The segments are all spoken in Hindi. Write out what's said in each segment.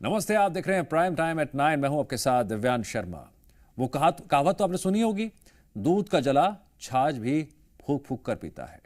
नमस्ते, आप देख रहे हैं प्राइम टाइम एट 9। मैं हूं आपके साथ दिव्यांश शर्मा। वो कहावत तो आपने सुनी होगी, दूध का जला छाछ भी फूंक फूंक कर पीता है।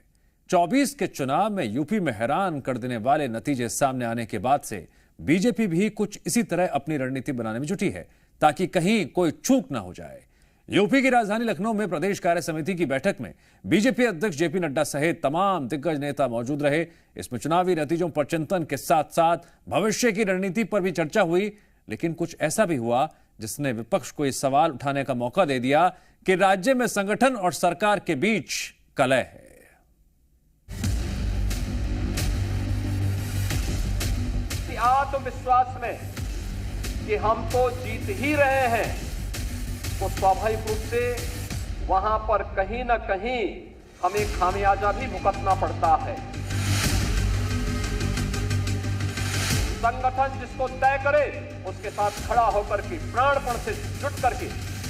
24 के चुनाव में यूपी में हैरान कर देने वाले नतीजे सामने आने के बाद से बीजेपी भी कुछ इसी तरह अपनी रणनीति बनाने में जुटी है ताकि कहीं कोई चूक ना हो जाए। यूपी की राजधानी लखनऊ में प्रदेश कार्य समिति की बैठक में बीजेपी अध्यक्ष जेपी नड्डा सहित तमाम दिग्गज नेता मौजूद रहे। इसमें चुनावी नतीजों पर चिंतन के साथ साथ भविष्य की रणनीति पर भी चर्चा हुई, लेकिन कुछ ऐसा भी हुआ जिसने विपक्ष को इस सवाल उठाने का मौका दे दिया कि राज्य में संगठन और सरकार के बीच कलह है। आत्मविश्वास में कि हम तो जीत ही रहे हैं, तो स्वाभाविक रूप से वहां पर कहीं ना कहीं हमें खामियाजा भी भुगतना पड़ता है। संगठन जिसको तय करे उसके साथ खड़ा होकर के प्राणपण से जुट करके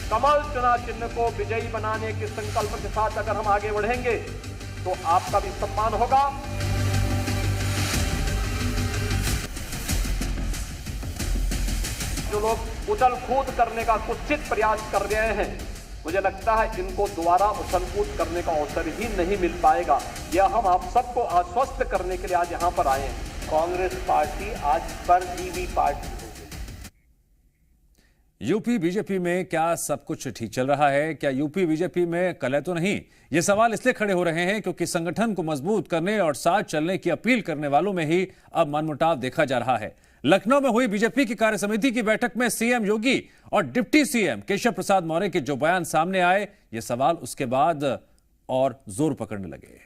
कमल चुनाव चिन्ह को विजयी बनाने के संकल्प के साथ अगर हम आगे बढ़ेंगे तो आपका भी सम्मान होगा। जो लोग उछल कूद करने का कुत्सित प्रयास कर रहे हैं, मुझे लगता है इनको दोबारा उछल कूद करने का अवसर ही नहीं मिल पाएगा। यह हम आप सबको आश्वस्त करने के लिए आज यहां पर आए हैं। कांग्रेस पार्टी आज परजीवी पार्टी हो गई। यूपी बीजेपी में क्या सब कुछ ठीक चल रहा है? क्या यूपी बीजेपी में कलह तो नहीं? ये सवाल इसलिए खड़े हो रहे हैं क्योंकि संगठन को मजबूत करने और साथ चलने की अपील करने वालों में ही अब मनमुटाव देखा जा रहा है। लखनऊ में हुई बीजेपी की कार्य समिति की बैठक में सीएम योगी और डिप्टी सीएम केशव प्रसाद मौर्य के जो बयान सामने आए, ये सवाल उसके बाद और जोर पकड़ने लगे।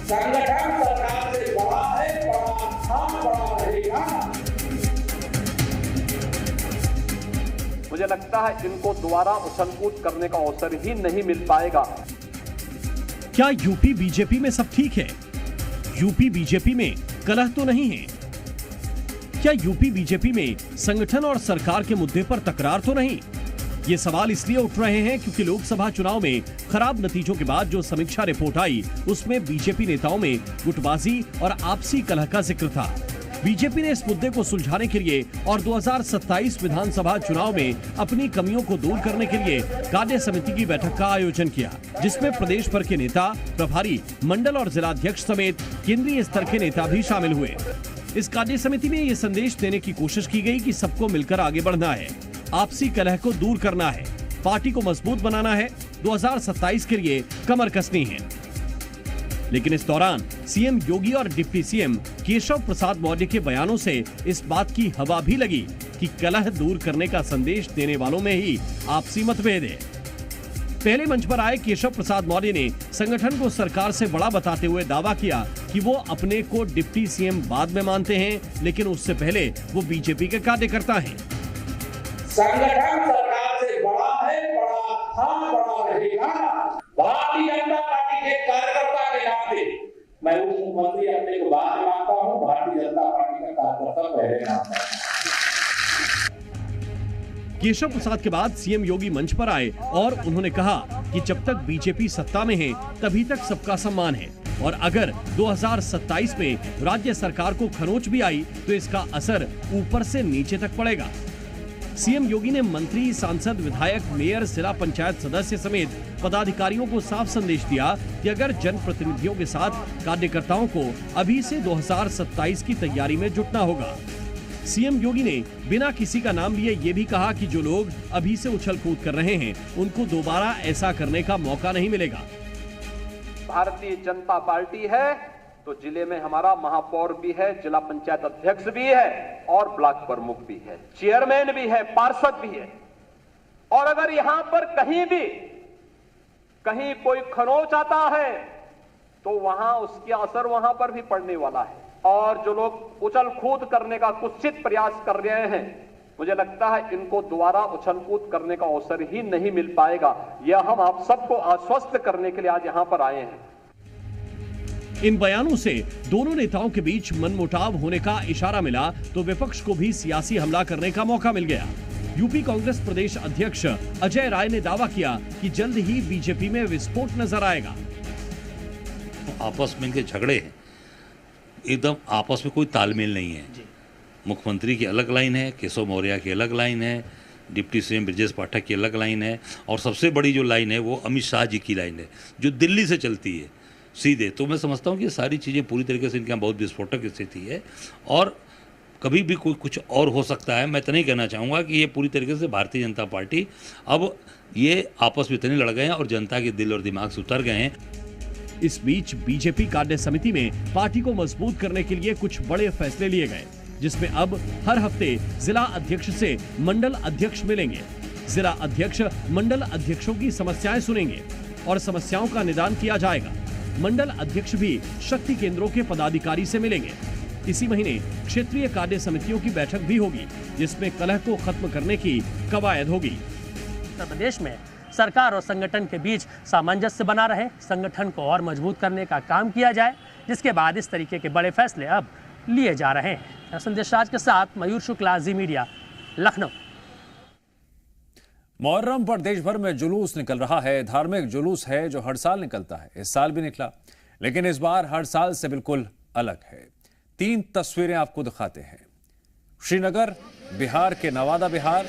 संगठन सरकार से बड़ा है, बड़ा था, बड़ा रहेगा। मुझे लगता है इनको दोबारा उछल कूद करने का अवसर ही नहीं मिल पाएगा। क्या यूपी बीजेपी में सब ठीक है? यूपी बीजेपी में कलह तो नहीं है? क्या यूपी बीजेपी में संगठन और सरकार के मुद्दे पर तकरार तो नहीं? ये सवाल इसलिए उठ रहे हैं क्योंकि लोकसभा चुनाव में खराब नतीजों के बाद जो समीक्षा रिपोर्ट आई, उसमें बीजेपी नेताओं में गुटबाजी और आपसी कलह का जिक्र था। बीजेपी ने इस मुद्दे को सुलझाने के लिए और 2027 विधानसभा चुनाव में अपनी कमियों को दूर करने के लिए कार्य समिति की बैठक का आयोजन किया, जिसमें प्रदेश भर के नेता, प्रभारी, मंडल और जिलाध्यक्ष समेत केंद्रीय स्तर के नेता भी शामिल हुए। इस कार्य समिति में ये संदेश देने की कोशिश की गई कि सबको मिलकर आगे बढ़ना है, आपसी कलह को दूर करना है, पार्टी को मजबूत बनाना है, 2027 के लिए कमर कसनी है। लेकिन इस दौरान सीएम योगी और डिप्टी सीएम केशव प्रसाद मौर्य के बयानों से इस बात की हवा भी लगी कि कलह दूर करने का संदेश देने वालों में ही आपसी मतभेद है। पहले मंच पर आए केशव प्रसाद मौर्य ने संगठन को सरकार से बड़ा बताते हुए दावा किया कि वो अपने को डिप्टी सीएम बाद में मानते हैं, लेकिन उससे पहले वो बीजेपी के कार्यकर्ता हैं। संगठन सरकार से बड़ा है, बड़ा था, बड़ा रहेगा। भारतीय जनता पार्टी के कार्यकर्ता के नाते मैं उप मुख्यमंत्री अपने को बाद में मानता हूँ, भारतीय जनता पार्टी का कार्यकर्ता पहले मानता हूँ। केशव प्रसाद के बाद सीएम योगी मंच पर आए और उन्होंने कहा कि जब तक बीजेपी सत्ता में है तभी तक सबका सम्मान है, और अगर 2027 में राज्य सरकार को खरोंच भी आई तो इसका असर ऊपर से नीचे तक पड़ेगा। सीएम योगी ने मंत्री, सांसद, विधायक, मेयर, जिला पंचायत सदस्य समेत पदाधिकारियों को साफ संदेश दिया कि अगर जनप्रतिनिधियों के साथ कार्यकर्ताओं को अभी से 2027 की तैयारी में जुटना होगा। सीएम योगी ने बिना किसी का नाम लिए ये भी कहा कि जो लोग अभी से उछल कूद कर रहे हैं उनको दोबारा ऐसा करने का मौका नहीं मिलेगा। भारतीय जनता पार्टी है तो जिले में हमारा महापौर भी है, जिला पंचायत अध्यक्ष भी है और ब्लॉक प्रमुख भी है, चेयरमैन भी है, पार्षद भी है। और अगर यहां पर कहीं कोई खरोंच आता है तो वहां उसके असर वहां पर भी पड़ने वाला है। और जो लोग उछल कूद करने का कुत्सित प्रयास कर रहे हैं, मुझे लगता है इनको दोबारा उछल कूद करने का अवसर ही नहीं मिल पाएगा। यह हम आप सबको आश्वस्त करने के लिए आज यहां पर आए हैं। इन बयानों से दोनों नेताओं के बीच मनमुटाव होने का इशारा मिला तो विपक्ष को भी सियासी हमला करने का मौका मिल गया। यूपी कांग्रेस प्रदेश अध्यक्ष अजय राय ने दावा किया कि जल्द ही बीजेपी में विस्फोट नजर आएगा। आपस में इनके झगड़े हैं, एकदम आपस में कोई तालमेल नहीं है। मुख्यमंत्री की अलग लाइन है, केशव मौर्य की अलग लाइन है, डिप्टी सीएम ब्रजेश पाठक की अलग लाइन है, और सबसे बड़ी जो लाइन है वो अमित शाह जी की लाइन है जो दिल्ली से चलती है सीधे। तो मैं समझता हूँ कि ये सारी चीज़ें पूरी तरीके से इनके यहाँ बहुत विस्फोटक स्थिति है और कभी भी कोई कुछ और हो सकता है। मैं तो नहीं कहना चाहूँगा कि ये पूरी तरीके से भारतीय जनता पार्टी अब ये आपस में इतने लड़ गए हैं और जनता के दिल और दिमाग से उतर गए हैं। इस बीच बीजेपी कार्य समिति में पार्टी को मजबूत करने के लिए कुछ बड़े फैसले लिए गए, जिसमें अब हर हफ्ते जिला अध्यक्ष से मंडल अध्यक्ष मिलेंगे। जिला अध्यक्ष मंडल अध्यक्षों की समस्याएं सुनेंगे और समस्याओं का निदान किया जाएगा। मंडल अध्यक्ष भी शक्ति केंद्रों के पदाधिकारी से मिलेंगे। इसी महीने क्षेत्रीय कार्य समितियों की बैठक भी होगी, जिसमें कलह को खत्म करने की कवायद होगी। उत्तर प्रदेश में सरकार और संगठन के बीच सामंजस्य बना रहे, संगठन को और मजबूत करने का काम किया जाए, जिसके बाद इस तरीके के बड़े फैसले अब लिए जा रहे हैं। संदेश राज के साथ मयूर शुक्ला, जी मीडिया, लखनऊ। मुहर्रम पर देश भर में जुलूस निकल रहा है। धार्मिक जुलूस है जो हर साल निकलता है, इस साल भी निकला, लेकिन इस बार हर साल से बिल्कुल अलग है। 3 तस्वीरें आपको दिखाते हैं। श्रीनगर, बिहार के नवादा बिहार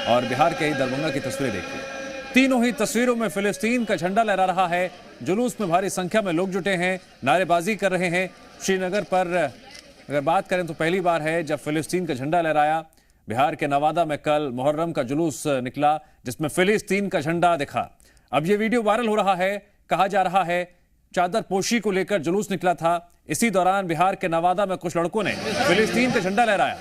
और बिहार के ही दरभंगा की तस्वीरें देखिए। तीनों ही तस्वीरों में फिलिस्तीन का झंडा लहरा रहा है। जुलूस में भारी संख्या में लोग जुटे हैं, नारेबाजी कर रहे हैं। श्रीनगर पर अगर बात करें तो पहली बार है जब फिलिस्तीन का झंडा लहराया। बिहार के नवादा में कल मुहर्रम का जुलूस निकला, जिसमें फिलिस्तीन का झंडा दिखा। अब यह वीडियो वायरल हो रहा है। कहा जा रहा है चादर पोशी को लेकर जुलूस निकला था। इसी दौरान बिहार के नवादा में कुछ लड़कों ने फिलिस्तीन का झंडा लहराया।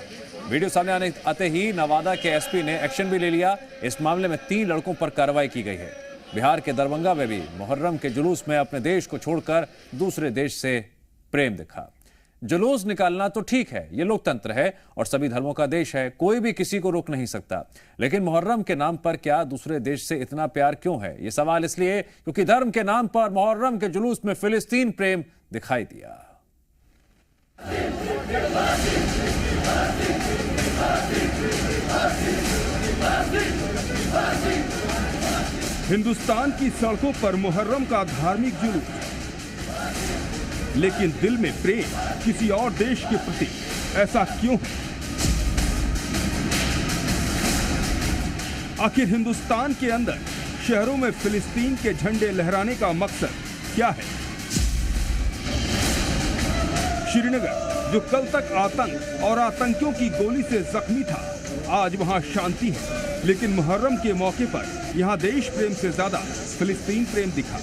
वीडियो सामने आते ही नवादा के एसपी ने एक्शन भी ले लिया। इस मामले में 3 लड़कों पर कार्रवाई की गई है। बिहार के दरभंगा में भी मुहर्रम के जुलूस में अपने देश को छोड़कर दूसरे देश से प्रेम दिखा। जुलूस निकालना तो ठीक है, ये लोकतंत्र है और सभी धर्मों का देश है, कोई भी किसी को रोक नहीं सकता। लेकिन मुहर्रम के नाम पर क्या दूसरे देश से इतना प्यार क्यों है? ये सवाल इसलिए क्योंकि धर्म के नाम पर मुहर्रम के जुलूस में फिलिस्तीन प्रेम दिखाई दिया। हिंदुस्तान की सड़कों पर मुहर्रम का धार्मिक जुलूस, लेकिन दिल में प्रेम किसी और देश के प्रति, ऐसा क्यों है? आखिर हिंदुस्तान के अंदर शहरों में फिलिस्तीन के झंडे लहराने का मकसद क्या है? श्रीनगर, जो कल तक आतंक और आतंकियों की गोली से जख्मी था, आज वहां शांति है। लेकिन मुहर्रम के मौके पर यहां देश प्रेम से ज्यादा फिलिस्तीन प्रेम दिखा।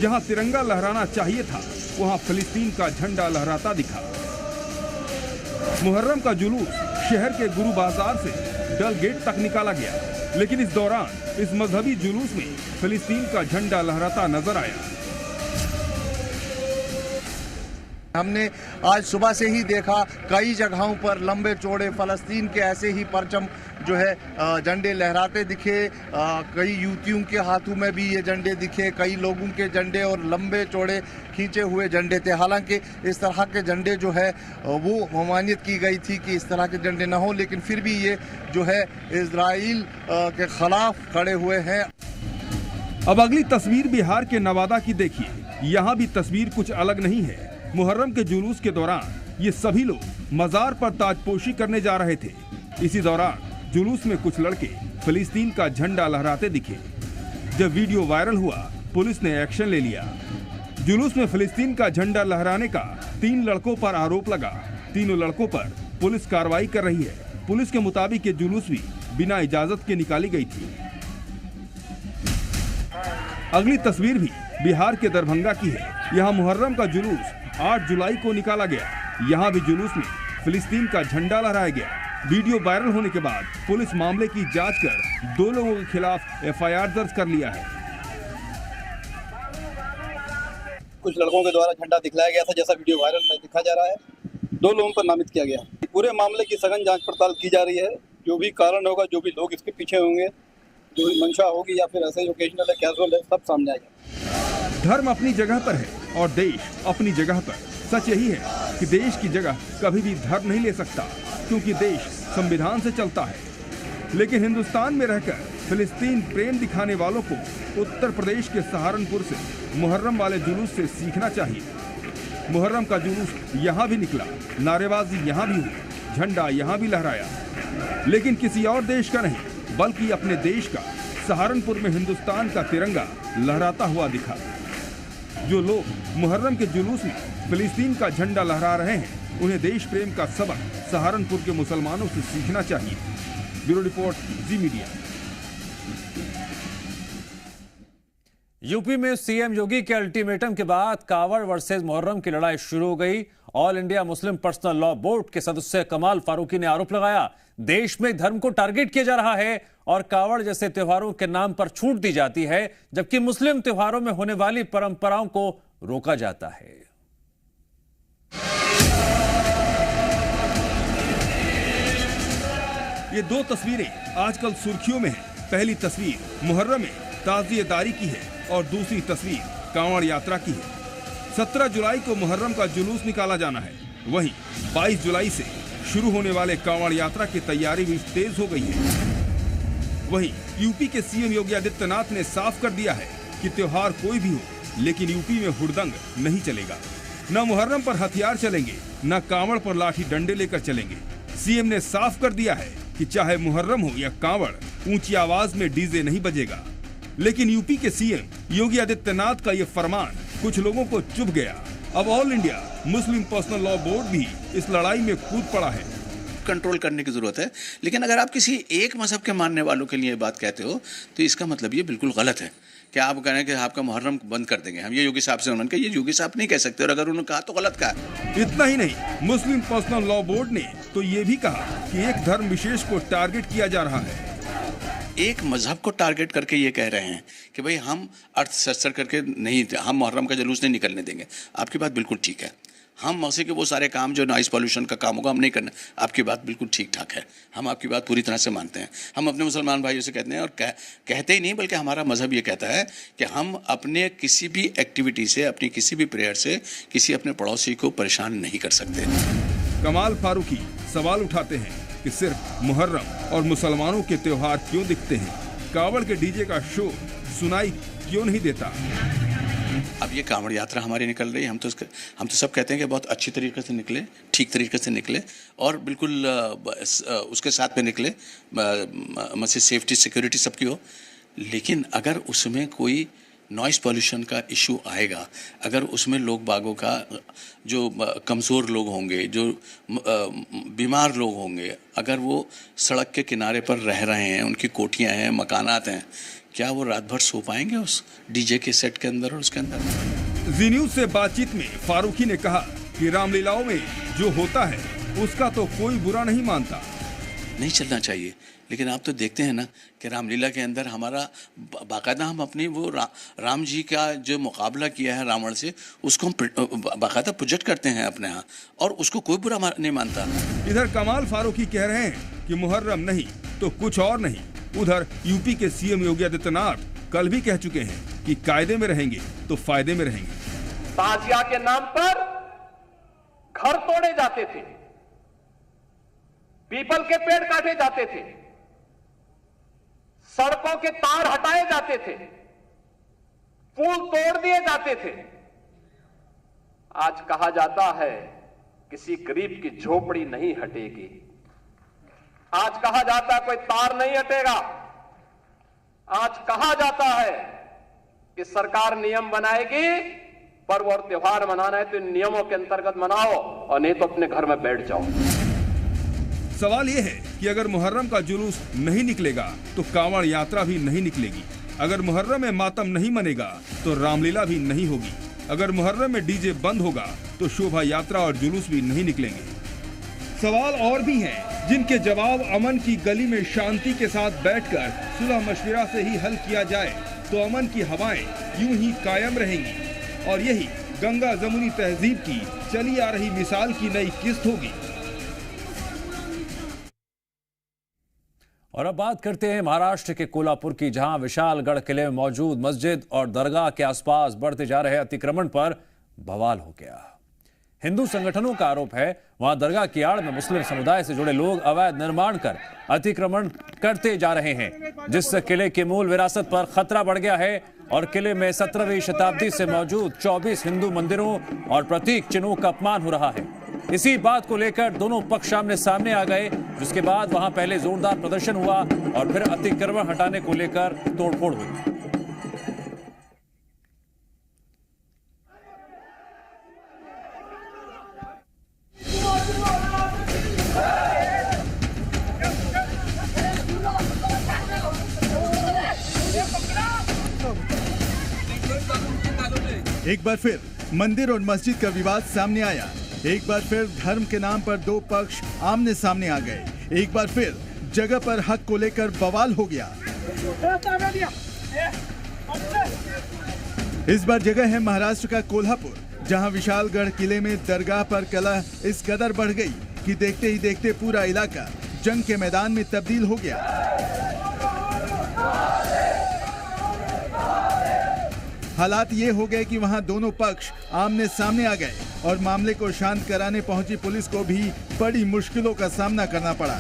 जहां तिरंगा लहराना चाहिए था, वहां फिलिस्तीन का झंडा लहराता दिखा। मुहर्रम का जुलूस शहर के गुरु बाजार से डल गेट तक निकाला गया, लेकिन इस दौरान इस मजहबी जुलूस में फिलिस्तीन का झंडा लहराता नजर आया। हमने आज सुबह से ही देखा कई जगहों पर लंबे चौड़े फलस्तीन के ऐसे ही परचम जो है झंडे लहराते दिखे। कई युवतियों के हाथों में भी ये झंडे दिखे, कई लोगों के झंडे और लंबे चौड़े खींचे हुए झंडे थे। हालांकि इस तरह के झंडे जो है वो ममानियत की गई थी कि इस तरह के झंडे ना हो, लेकिन फिर भी ये जो है इजराइल के खिलाफ खड़े हुए हैं। अब अगली तस्वीर बिहार के नवादा की देखिए। यहाँ भी तस्वीर कुछ अलग नहीं है। मुहर्रम के जुलूस के दौरान ये सभी लोग मजार पर ताजपोशी करने जा रहे थे। इसी दौरान जुलूस में कुछ लड़के फिलिस्तीन का झंडा लहराते दिखे। जब वीडियो वायरल हुआ, पुलिस ने एक्शन ले लिया। जुलूस में फिलिस्तीन का झंडा लहराने का 3 लड़कों पर आरोप लगा। तीनों लड़कों पर पुलिस कार्रवाई कर रही है। पुलिस के मुताबिक ये जुलूस भी बिना इजाजत के निकाली गई थी। अगली तस्वीर भी बिहार के दरभंगा की है। यहाँ मुहर्रम का जुलूस 8 जुलाई को निकाला गया। यहाँ भी जुलूस में फिलिस्तीन का झंडा लहराया गया। वीडियो वायरल होने के बाद पुलिस मामले की जांच कर 2 लोगों के खिलाफ एफआईआर दर्ज कर लिया है। कुछ लड़कों के द्वारा झंडा दिखलाया गया था, जैसा वीडियो वायरल में दिखा जा रहा है। 2 लोगों पर नामित किया गया। पूरे मामले की सघन जांच पड़ताल की जा रही है। जो भी कारण होगा, जो भी लोग इसके पीछे होंगे, जो भी मंशा होगी या फिर ऐसे ओकेजनल है, कैजुअल है, सब सामने आएगा। धर्म अपनी जगह पर है और देश अपनी जगह पर। सच यही है कि देश की जगह कभी भी धर्म नहीं ले सकता, क्योंकि देश संविधान से चलता है। लेकिन हिंदुस्तान में रहकर फिलिस्तीन प्रेम दिखाने वालों को उत्तर प्रदेश के सहारनपुर से मुहर्रम वाले जुलूस से सीखना चाहिए। मुहर्रम का जुलूस यहाँ भी निकला, नारेबाजी यहाँ भी हुई, झंडा यहाँ भी लहराया, लेकिन किसी और देश का नहीं बल्कि अपने देश का सहारनपुर में हिंदुस्तान का तिरंगा लहराता हुआ दिखा। जो लोग मुहर्रम के जुलूस में फिलिस्तीन का झंडा लहरा रहे हैं, उन्हें देश प्रेम का सबक सहारनपुर के मुसलमानों से सीखना चाहिए। ब्यूरो रिपोर्ट, जी मीडिया। यूपी में सीएम योगी के अल्टीमेटम के बाद कावड़ वर्सेस मुहर्रम की लड़ाई शुरू हो गई। All India Muslim personal law board के सदस्य कमाल फारूकी ने आरोप लगाया, देश में धर्म को टारगेट किया जा रहा है और कावड़ जैसे त्योहारों के नाम पर छूट दी जाती है, जबकि मुस्लिम त्योहारों में होने वाली परंपराओं को रोका जाता है। ये दो तस्वीरें आजकल सुर्खियों में हैं। पहली तस्वीर मुहर्रम में ताज़ियेदारी की है और दूसरी तस्वीर कांवड़ यात्रा की है। 17 जुलाई को मुहर्रम का जुलूस निकाला जाना है, वहीं 22 जुलाई से शुरू होने वाले कांवड़ यात्रा की तैयारी भी तेज हो गई है। वहीं यूपी के सीएम योगी आदित्यनाथ ने साफ कर दिया है कि त्योहार कोई भी हो, लेकिन यूपी में हुड़दंग नहीं चलेगा। न मुहर्रम पर हथियार चलेंगे, न कांवड़ पर लाठी डंडे लेकर चलेंगे। सीएम ने साफ कर दिया है कि चाहे मुहर्रम हो या कांवड़, ऊंची आवाज में डीजे नहीं बजेगा। लेकिन यूपी के सीएम योगी आदित्यनाथ का ये फरमान कुछ लोगों को चुभ गया। अब all India Muslim personal law board भी इस लड़ाई में कूद पड़ा है। कंट्रोल करने की जरूरत है, लेकिन अगर आप किसी एक मजहब के मानने वालों के लिए बात कहते हो तो इसका मतलब ये बिल्कुल गलत है कि आप कह रहे हैं कि आपका मुहर्रम बंद कर देंगे। हम ये योगी साहब से उन्होंने कहा, ये योगी साहब नहीं कह सकते, और अगर उन्होंने कहा तो गलत कहा। इतना ही नहीं, मुस्लिम पर्सनल लॉ बोर्ड ने तो ये भी कहा कि एक धर्म विशेष को टारगेट किया जा रहा है। एक मजहब को टारगेट करके ये कह रहे हैं कि भाई हम अर्थशास्त्र करके नहीं, हम मुहर्रम का जुलूस नहीं निकलने देंगे। आपकी बात बिल्कुल ठीक है। हम मौसी के वो सारे काम जो नॉइस पॉल्यूशन का काम होगा हम नहीं करना, आपकी बात बिल्कुल ठीक ठाक है। हम आपकी बात पूरी तरह से मानते हैं। हम अपने मुसलमान भाइयों से कहते हैं, और कहते ही नहीं बल्कि हमारा मजहब ये कहता है कि हम अपने किसी भी एक्टिविटी से, अपनी किसी भी प्रेयर से किसी अपने पड़ोसी को परेशान नहीं कर सकते। कमाल फारूकी सवाल उठाते हैं कि सिर्फ मुहर्रम और मुसलमानों के त्योहार क्यों दिखते हैं, कावड़ के डीजे का शो सुनाई क्यों नहीं देता। अब ये कांवड़ यात्रा हमारी निकल रही है, हम तो सब कहते हैं कि बहुत अच्छी तरीके से निकले, ठीक तरीके से निकले, और बिल्कुल उसके साथ में निकले, मसजिद सेफ्टी सिक्योरिटी सबकी हो। लेकिन अगर उसमें कोई नॉइस पॉल्यूशन का इशू आएगा, अगर उसमें लोग बागों का, जो कमज़ोर लोग होंगे, जो बीमार लोग होंगे, अगर वो सड़क के किनारे पर रह रहे हैं, उनकी कोठियाँ हैं, मकानात हैं, क्या वो रात भर सो पाएंगे उस डीजे के सेट के अंदर और उसके अंदर। जी न्यूज से बातचीत में फारूकी ने कहा कि रामलीलाओं में जो होता है उसका तो कोई बुरा नहीं मानता। नहीं चलना चाहिए, लेकिन आप तो देखते हैं ना कि रामलीला के अंदर हमारा बाकायदा हम अपनी वो राम जी का जो मुकाबला किया है रावण से, उसको हम बाकायदा प्रोजेक्ट करते हैं अपने यहाँ, और उसको कोई बुरा नहीं मानता। इधर कमाल फारूकी कह रहे हैं कि मुहर्रम नहीं तो कुछ और नहीं। उधर यूपी के सीएम योगी आदित्यनाथ कल भी कह चुके हैं कि कायदे में रहेंगे तो फायदे में रहेंगे। ताजिया के नाम पर घर तोड़े जाते थे, पीपल के पेड़ काटे जाते थे, सड़कों के तार हटाए जाते थे, पुल तोड़ दिए जाते थे। आज कहा जाता है किसी गरीब की झोपड़ी नहीं हटेगी। आज कहा जाता है कोई तार नहीं हटेगा। आज कहा जाता है कि सरकार नियम बनाएगी, पर्व और त्योहार मनाना है तो इन नियमों के अंतर्गत मनाओ, और नहीं तो अपने घर में बैठ जाओ। सवाल यह है कि अगर मुहर्रम का जुलूस नहीं निकलेगा तो कांवड़ यात्रा भी नहीं निकलेगी। अगर मुहर्रम में मातम नहीं मनेगा तो रामलीला भी नहीं होगी। अगर मुहर्रम में डीजे बंद होगा तो शोभा यात्रा और जुलूस भी नहीं निकलेंगे। सवाल और भी हैं जिनके जवाब अमन की गली में शांति के साथ बैठकर सुलह मशविरा से ही हल किया जाए तो अमन की हवाएं यूं ही कायम रहेंगी और यही गंगा जमुनी तहजीब की चली आ रही मिसाल की नई किस्त होगी। और अब बात करते हैं महाराष्ट्र के कोल्हापुर की, जहां विशालगढ़ किले में मौजूद मस्जिद और दरगाह के आसपास बढ़ते जा रहे अतिक्रमण पर बवाल हो गया। हिंदू संगठनों का आरोप है वहां दरगाह की आड़ में मुस्लिम समुदाय से जुड़े लोग अवैध निर्माण कर अतिक्रमण करते जा रहे हैं, जिससे किले की मूल विरासत पर खतरा बढ़ गया है और किले में 17वीं शताब्दी से मौजूद 24 हिंदू मंदिरों और प्रतीक चिन्हों का अपमान हो रहा है। इसी बात को लेकर दोनों पक्ष आमने सामने आ गए, जिसके बाद वहां पहले जोरदार प्रदर्शन हुआ और फिर अतिक्रमण हटाने को लेकर तोड़फोड़ हुई। एक बार फिर मंदिर और मस्जिद का विवाद सामने आया। एक बार फिर धर्म के नाम पर दो पक्ष आमने सामने आ गए। एक बार फिर जगह पर हक को लेकर बवाल हो गया। इस बार जगह है महाराष्ट्र का कोल्हापुर, जहां विशालगढ़ किले में दरगाह पर कलह इस कदर बढ़ गई कि देखते ही देखते पूरा इलाका जंग के मैदान में तब्दील हो गया। हालात ये हो गए कि वहां दोनों पक्ष आमने सामने आ गए और मामले को शांत कराने पहुंची पुलिस को भी बड़ी मुश्किलों का सामना करना पड़ा।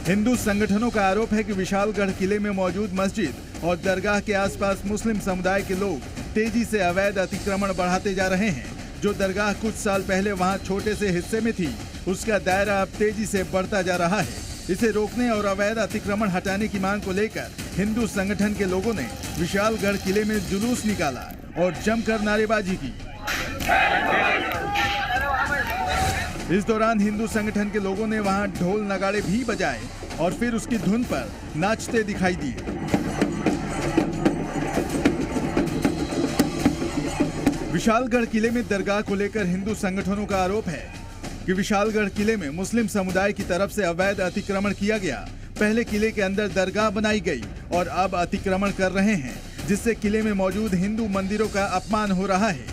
हिंदू संगठनों का आरोप है कि विशालगढ़ किले में मौजूद मस्जिद और दरगाह के आसपास मुस्लिम समुदाय के लोग तेजी से अवैध अतिक्रमण बढ़ाते जा रहे हैं। जो दरगाह कुछ साल पहले वहां छोटे से हिस्से में थी, उसका दायरा अब तेजी से बढ़ता जा रहा है। इसे रोकने और अवैध अतिक्रमण हटाने की मांग को लेकर हिंदू संगठन के लोगों ने विशालगढ़ किले में जुलूस निकाला और जमकर नारेबाजी की। इस दौरान हिंदू संगठन के लोगों ने वहां ढोल नगाड़े भी बजाए और फिर उसकी धुन पर नाचते दिखाई दिए। विशालगढ़ किले में दरगाह को लेकर हिंदू संगठनों का आरोप है कि विशालगढ़ किले में मुस्लिम समुदाय की तरफ से अवैध अतिक्रमण किया गया। पहले किले के अंदर दरगाह बनाई गई और अब अतिक्रमण कर रहे हैं, जिससे किले में मौजूद हिंदू मंदिरों का अपमान हो रहा है।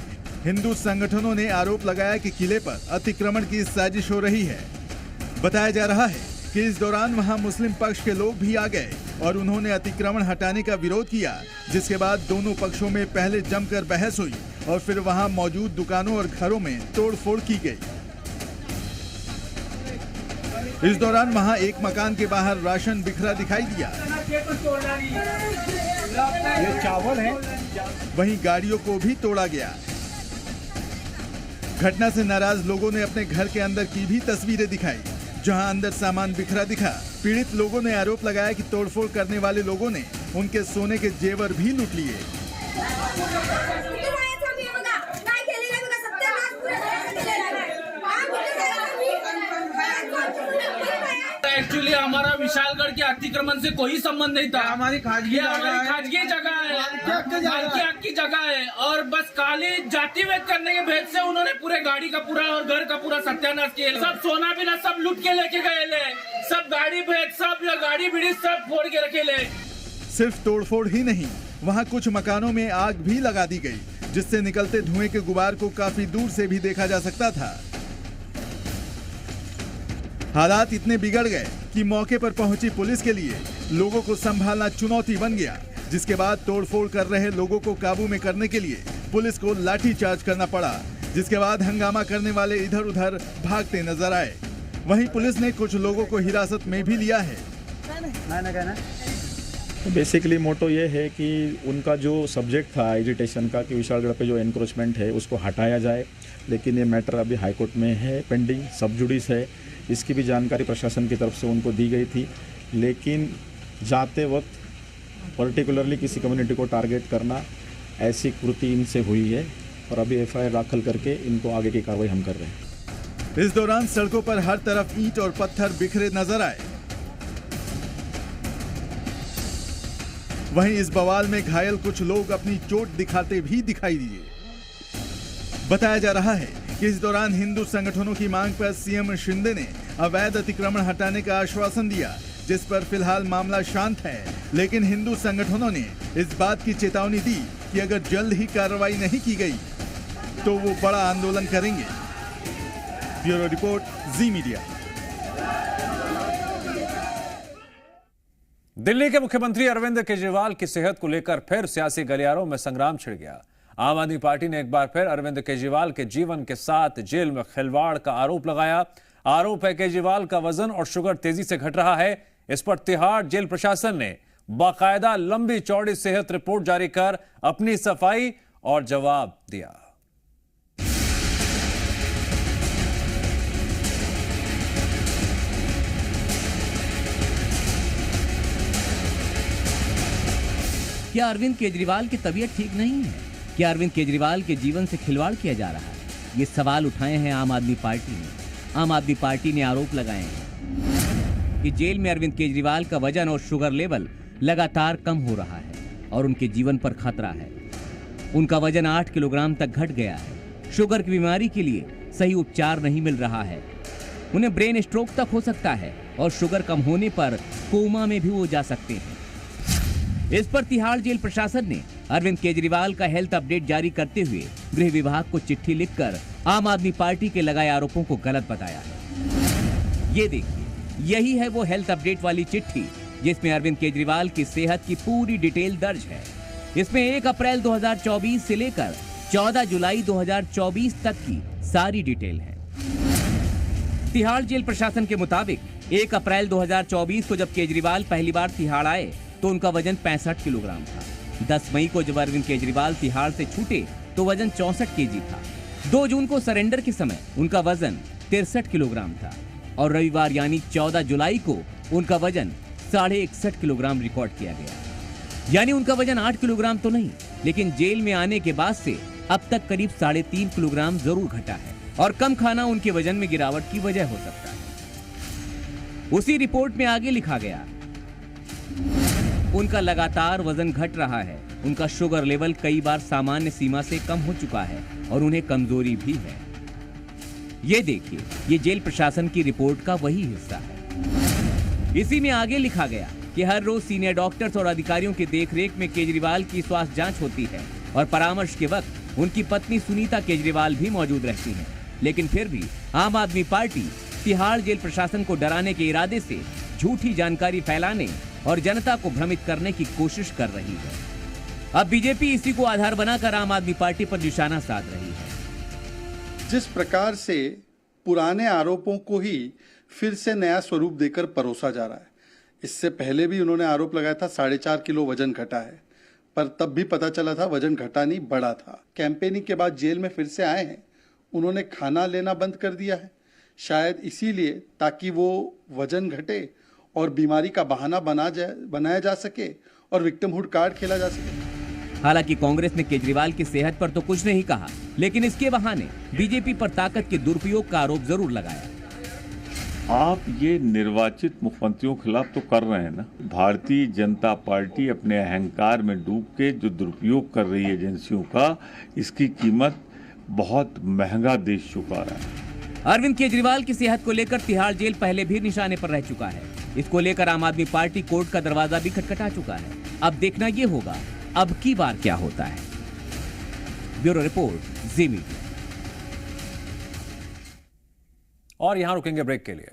हिंदू संगठनों ने आरोप लगाया कि किले पर अतिक्रमण की साजिश हो रही है। बताया जा रहा है कि इस दौरान वहां मुस्लिम पक्ष के लोग भी आ गए और उन्होंने अतिक्रमण हटाने का विरोध किया, जिसके बाद दोनों पक्षों में पहले जमकर बहस हुई और फिर वहां मौजूद दुकानों और घरों में तोड़फोड़ की गई। इस दौरान वहां एक मकान के बाहर राशन बिखरा दिखाई दिया। ये चावल है। वहीं गाड़ियों को भी तोड़ा गया। घटना से नाराज लोगों ने अपने घर के अंदर की भी तस्वीरें दिखाई, जहां अंदर सामान बिखरा दिखा। पीड़ित लोगों ने आरोप लगाया कि तोड़फोड़ करने वाले लोगों ने उनके सोने के जेवर भी लूट लिए। एक्चुअली हमारा विशालगढ़ के अतिक्रमण से कोई संबंध नहीं था। हमारी खाजगी जगह है, की जगह है और बस खाली जाति भेद करने के भेद से उन्होंने पूरे गाड़ी का पूरा और घर का पूरा सत्यानाश किया। सब सोना बिना सब लूट के लेके गए ले, सब गाड़ी भेद सब गाड़ी बीड़ी सब फोड़ के रखे ले। सिर्फ तोड़फोड़ ही नहीं, वहाँ कुछ मकानों में आग भी लगा दी गई, जिससे निकलते धुएं के गुबार को काफी दूर से भी देखा जा सकता था। हालात इतने बिगड़ गए कि मौके पर पहुंची पुलिस के लिए लोगों को संभालना चुनौती बन गया, जिसके बाद तोड़फोड़ कर रहे लोगों को काबू में करने के लिए पुलिस को लाठीचार्ज करना पड़ा, जिसके बाद हंगामा करने वाले इधर उधर भागते नजर आए। वहीं पुलिस ने कुछ लोगों को हिरासत में भी लिया है। बेसिकली मोटो ये है कि उनका जो सब्जेक्ट था एजिटेशन का कि विशालगढ़ पे जो एनक्रोचमेंट है उसको हटाया जाए, लेकिन ये मैटर अभी हाईकोर्ट में है पेंडिंग, सब जुडिस है। इसकी भी जानकारी प्रशासन की तरफ से उनको दी गई थी, लेकिन जाते वक्त पर्टिकुलरली किसी कम्युनिटी को टारगेट करना ऐसी कृति इनसे हुई है और अभी एफआईआर दाखिल करके इनको आगे की कार्रवाई हम कर रहे हैं। इस दौरान सड़कों पर हर तरफ ईंट और पत्थर बिखरे नजर आए। वहीं इस बवाल में घायल कुछ लोग अपनी चोट दिखाते भी दिखाई दिए। बताया जा रहा है कि इस दौरान हिंदू संगठनों की मांग पर सीएम शिंदे ने अवैध अतिक्रमण हटाने का आश्वासन दिया, जिस पर फिलहाल मामला शांत है। लेकिन हिंदू संगठनों ने इस बात की चेतावनी दी कि अगर जल्द ही कार्रवाई नहीं की गई तो वो बड़ा आंदोलन करेंगे। ब्यूरो रिपोर्ट, जी मीडिया। दिल्ली के मुख्यमंत्री अरविंद केजरीवाल की सेहत को लेकर फिर सियासी गलियारों में संग्राम छिड़ गया। आम आदमी पार्टी ने एक बार फिर अरविंद केजरीवाल के जीवन के साथ जेल में खिलवाड़ का आरोप लगाया। आरोप है केजरीवाल का वजन और शुगर तेजी से घट रहा है। इस पर तिहाड़ जेल प्रशासन ने बाकायदा लंबी चौड़ी सेहत रिपोर्ट जारी कर अपनी सफाई और जवाब दिया। क्या अरविंद केजरीवाल की तबीयत ठीक नहीं है? क्या अरविंद केजरीवाल के जीवन से खिलवाड़ किया जा रहा है? ये सवाल उठाए हैं आम आदमी पार्टी ने। आम आदमी पार्टी ने आरोप लगाए हैं कि जेल में अरविंद केजरीवाल का वजन और शुगर लेवल लगातार कम हो रहा है और उनके जीवन पर खतरा है। उनका वजन 8 किलोग्राम तक घट गया है। शुगर की बीमारी के लिए सही उपचार नहीं मिल रहा है। उन्हें ब्रेन स्ट्रोक तक हो सकता है और शुगर कम होने पर कोमा में भी वो जा सकते हैं। इस पर तिहाड़ जेल प्रशासन ने अरविंद केजरीवाल का हेल्थ अपडेट जारी करते हुए गृह विभाग को चिट्ठी लिखकर आम आदमी पार्टी के लगाए आरोपों को गलत बताया है। ये देखिए, यही है वो हेल्थ अपडेट वाली चिट्ठी जिसमें अरविंद केजरीवाल की सेहत की पूरी डिटेल दर्ज है। इसमें 1 अप्रैल 2024 से लेकर 14 जुलाई 2024 तक की सारी डिटेल है। तिहाड़ जेल प्रशासन के मुताबिक 1 अप्रैल 2024 को जब केजरीवाल पहली बार तिहाड़ आए तो उनका वजन 65 किलोग्राम था। 10 मई को जब अरविंद केजरीवाल तिहाड़ से छूटे तो वजन 64 केजी था। 2 जून को सरेंडर के समय उनका वजन 63 किलोग्राम था और रविवार यानी 14 जुलाई को उनका वजन 61.5 किलोग्राम रिकॉर्ड किया गया। यानी उनका वजन 8 किलोग्राम तो नहीं, लेकिन जेल में आने के बाद से अब तक करीब 3.5 किलोग्राम जरूर घटा है और कम खाना उनके वजन में गिरावट की वजह हो सकता है। उसी रिपोर्ट में आगे लिखा गया, उनका लगातार वजन घट रहा है। उनका शुगर लेवल कई बार सामान्य सीमा से कम हो चुका है और उन्हें कमजोरी भी है। ये देखिए, ये जेल प्रशासन की रिपोर्ट का वही हिस्सा है। इसी में आगे लिखा गया कि हर रोज सीनियर डॉक्टर्स और अधिकारियों की देखरेख में केजरीवाल की स्वास्थ्य जांच होती है और परामर्श के वक्त उनकी पत्नी सुनीता केजरीवाल भी मौजूद रहती हैं। लेकिन फिर भी आम आदमी पार्टी तिहाड़ जेल प्रशासन को डराने के इरादे से झूठी जानकारी फैलाने और जनता को भ्रमित करने की कोशिश कर रही है। अब बीजेपी इसी को आधार बनाकर आम आदमी पार्टी पर निशाना साध रही है। जिस प्रकार से पुराने आरोपों को ही फिर से नया स्वरूप देकर परोसा जा रहा है। इससे पहले भी उन्होंने आरोप लगाया था 4.5 किलो वजन घटा है, पर तब भी पता चला था वजन घटा नहीं, बढ़ा था। कैंपेनिंग के बाद जेल में फिर से आए हैं। उन्होंने खाना लेना बंद कर दिया है, शायद इसीलिए ताकि वो वजन घटे और बीमारी का बहाना बनाया जा सके और विक्टिमहुड कार्ड खेला जा सके। हालांकि कांग्रेस ने केजरीवाल की सेहत पर तो कुछ नहीं कहा, लेकिन इसके बहाने बीजेपी पर ताकत के दुरुपयोग का आरोप जरूर लगाया। आप ये निर्वाचित मुख्यमंत्रियों के खिलाफ तो कर रहे हैं ना। भारतीय जनता पार्टी अपने अहंकार में डूब के जो दुरुपयोग कर रही है एजेंसियों का, इसकी कीमत बहुत महंगा देश चुका रहा है। अरविंद केजरीवाल की सेहत को लेकर तिहाड़ जेल पहले भी निशाने पर रह चुका है। इसको लेकर आम आदमी पार्टी कोर्ट का दरवाजा भी खटखटा चुका है। अब देखना ये होगा अब की बार क्या होता है। ब्यूरो रिपोर्ट, जी मीडिया। और यहां रुकेंगे ब्रेक के लिए।